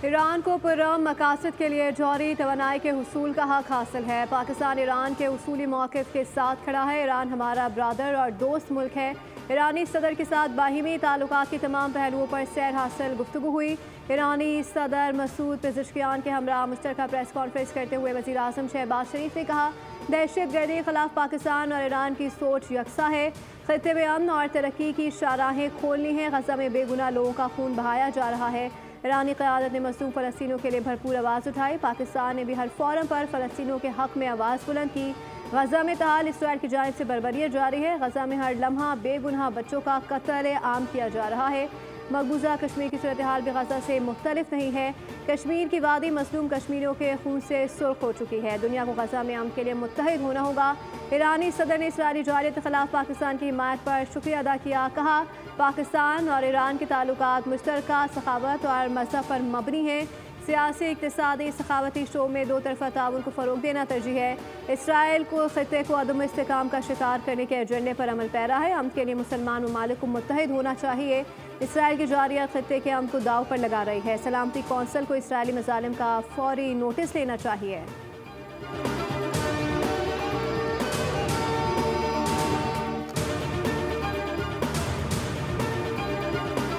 Iran को पुरअमन मकासद के लिए जौहरी तवानाई के हुसूल का हक हासिल है। पाकिस्तान ईरान के उसूली मौक़िफ़ के साथ खड़ा है। ईरान हमारा ब्रादर और दोस्त मुल्क है। ईरानी सदर के साथ बाहिमी ताल्लुकात की तमाम पहलुओं पर सैर हासिल गुफ्तगू हुई। ईरानी सदर मसूद पेज़ेश्कियान के हमरा मुश्तरका प्रेस कॉन्फ्रेंस करते हुए वज़ीर आज़म शहबाज शरीफ ने कहा, दहशतगर्दी के खिलाफ पाकिस्तान और ईरान की सोच यकसा है। खित्ते में अमन और तरक्की की शाहराहें खोलनी हैं। गज़ा में बेगुनाह लोगों का खून बहाया जा रहा है। ईरानी क़यादत ने मज़लूम फ़लस्तीनियों के लिए भरपूर आवाज़ उठाई। पाकिस्तान ने भी हर फोरम पर फ़लस्तीनियों के हक़ में आवाज़ बुलंद की। गज़ा में ताल इसराइल की जानिब से बर्बरियत जारी है। गज़ा में हर लम्हा बेगुनाह बच्चों का कत्ल आम किया जा रहा है। मकबूजा कश्मीर की सूरत हाल भी गज़ा से मुख्तलिफ नहीं है। कश्मीर की वादी मज़लूम कश्मीरियों के खून से सुर्ख हो चुकी है। दुनिया को गज़ा में अमन के लिए मुत्तहिद होना होगा। ईरानी सदर ने इसराइली जारहियत के खिलाफ पाकिस्तान की हिमायत पर शुक्रिया अदा किया। कहा, पाकिस्तान और ईरान के ताल्लुकात मुश्तरका सखावत और मज़हब पर मबनी हैं। सियासी, इक़्तिसादी, सखावती शो में दो तरफ़ा ताउन को फ़रोग़ देना तरजीह है। इसराइल को ख़ित्ते को अदम इस्तेहकाम का शिकार करने के एजेंडे पर अमल पैरा है। अमन के लिए मुसलमान ममालिक को मुत्तहिद होना चाहिए। इसराइल की जारहियत ख़ित्ते के अमन को दाव पर लगा रही है। सलामती कौंसिल को इसराइली मज़ालिम का फ़ौरी नोटिस लेना चाहिए।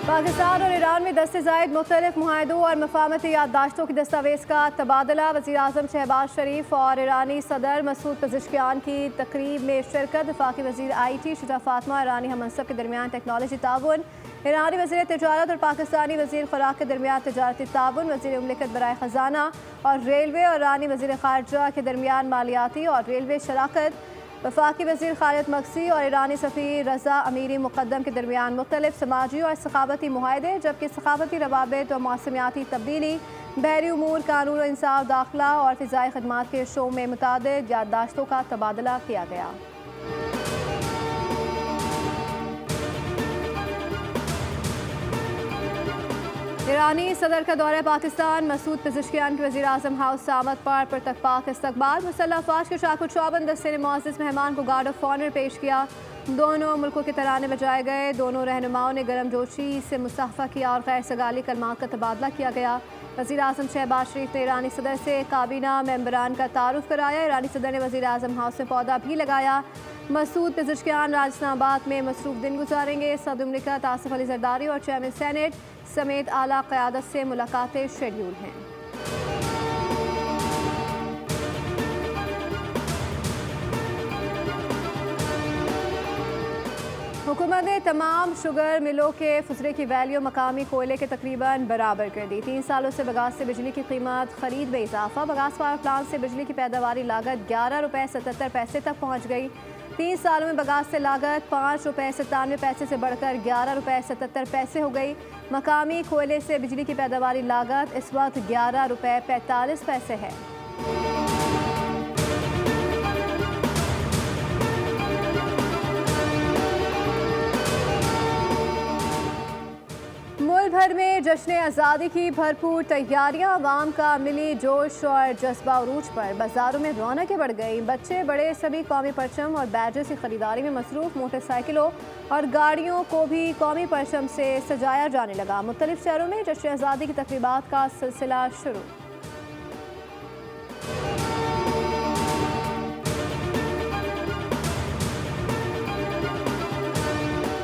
पाकिस्तान और ईरान में 10 से ज़ायद मुख्तलिफ मुआहदों और मफाहमती याददाश्तों की दस्तावेज़ का तबादला। वज़ीर आज़म शहबाज शरीफ और ईरानी सदर मसूद पेज़ेश्कियान की तकरीब में शिरकत। वफ़ाक़ी वज़ीर IT शुजा फ़ातिमा ईरानी हममंसब के दरमियान टेक्नोलॉजी ताउन। ईरानी वज़ीर तिजारत और पाकिस्तानी वज़ीर खुराक के दरमियान तिजारती ताउन। वज़ीर मुमलिकत बराए ख़जाना और रेलवे और ईरानी वज़ीर ख़ारजा के दरमियान मालियाती और रेलवे शराकत। वफ़ाक़ी वज़ीर खालिद मक्सी और ईरानी सफ़ीर रज़ा अमीरी मुक़द्दम के दरमियान मुख्तलिफ समाजी और सखावती मुआहदे, जबकि सखावती रवाबित और मौसमियाती तब्दीली, बहरी उमूर, कानून और इंसाफ, दाखिला और फ़िज़ाई खदमात के शो में मुतादिद याददाश्तों का तबादला किया गया। ईरानी सदर का दौरा पाकिस्तान। मसूद पेज़ेश्कियान के वज़ीर आज़म हाउस आमद पर पुरतकपाक इस्तकबाल। मुसल्लह अफ़वाज के शाखो चौबंद दस्ते ने मुअज़्ज़ज़ मेहमान को गार्ड ऑफ ऑनर पेश किया। दोनों मुल्कों के तराने बजाए गए। दोनों रहनुमाओं ने गर्मजोशी से मुसाफ़ा किया और गैर सगाली कलमात का तबादला किया गया। वज़ीर आज़म शहबाज शरीफ ने ईरानी सदर से काबीना मेंबरान का तारुफ कराया। ईरानी सदर ने वज़ीर आज़म हाउस में पौधा भी लगाया। मसूद पेज़ेश्कियान राजनाबाद में मसरूफ़ दिन गुजारेंगे। सदर मुमलिकत आसिफ अली ज़रदारी और चेयरमैन सेनेट समेत आला क़यादत से मुलाकातें शेड्यूल हैं। हुकूमत ने तमाम शुगर मिलों के फुसरे की वैल्यू मकामी कोयले के तकरीबन बराबर कर दी। 3 सालों से बगास से बिजली की कीमत खरीद में इजाफा। बगास पावर प्लांट से बिजली की पैदावारी लागत 11 रुपये 77 पैसे तक पहुँच गई। 3 सालों में बगास से लागत 5 रुपये 97 पैसे से बढ़कर 11 रुपये 77 पैसे हो गई। मकामी कोयले से बिजली की पैदावारी लागत इस वक्त 11 रुपये 45 पैसे है। मुल्क भर में जश्न आज़ादी की भरपूर तैयारियां। आवाम का मिली जोश और जज्बा उरूज पर। बाजारों में रौनकें बढ़ गई। बच्चे बड़े सभी कौमी परचम और बैजेस की खरीदारी में मसरूफ़। मोटरसाइकिलों और गाड़ियों को भी कौमी परचम से सजाया जाने लगा। मुख्तलिफ शहरों में जश्न आज़ादी की तक़रीबात का सिलसिला शुरू।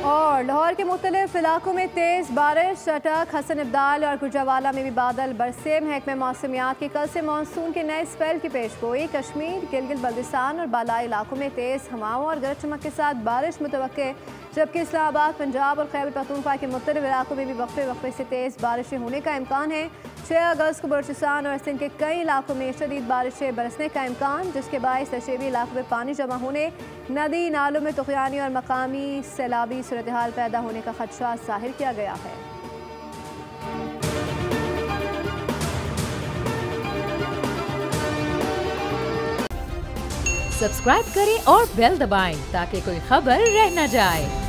और लाहौर के मुख्तलिफ इलाकों में तेज़ बारिश। चटक, हसन इब्दाल और गुजरावाला में भी बादल बरसे। महकमे मौसमियात की कल से मानसून के नए स्पेल की पेशगोई। कश्मीर, गिलगित बल्तिस्तान और बालाई इलाकों में तेज़ हवाओं और गरज चमक के साथ बारिश मुतवक्के, जबकि इस्लामाबाद, पंजाब और खैबर पख्तूनख्वा के मुख्तलिफ इलाकों में भी वक्फे वक्फे से तेज़ बारिशें होने का इम्कान है। 6 अगस्त को बलूचिस्तान और सिंध के कई इलाकों में शदीद बारिशें बरसने का इम्कान, जिसके बायस नशेबी इलाकों में पानी जमा होने, नदी नालों में तुग़यानी और मकामी सैलाबी सूरत हाल पैदा होने का खदशा जाहिर किया गया है। सब्सक्राइब करें और बेल दबाएं ताकि कोई खबर रह न जाए।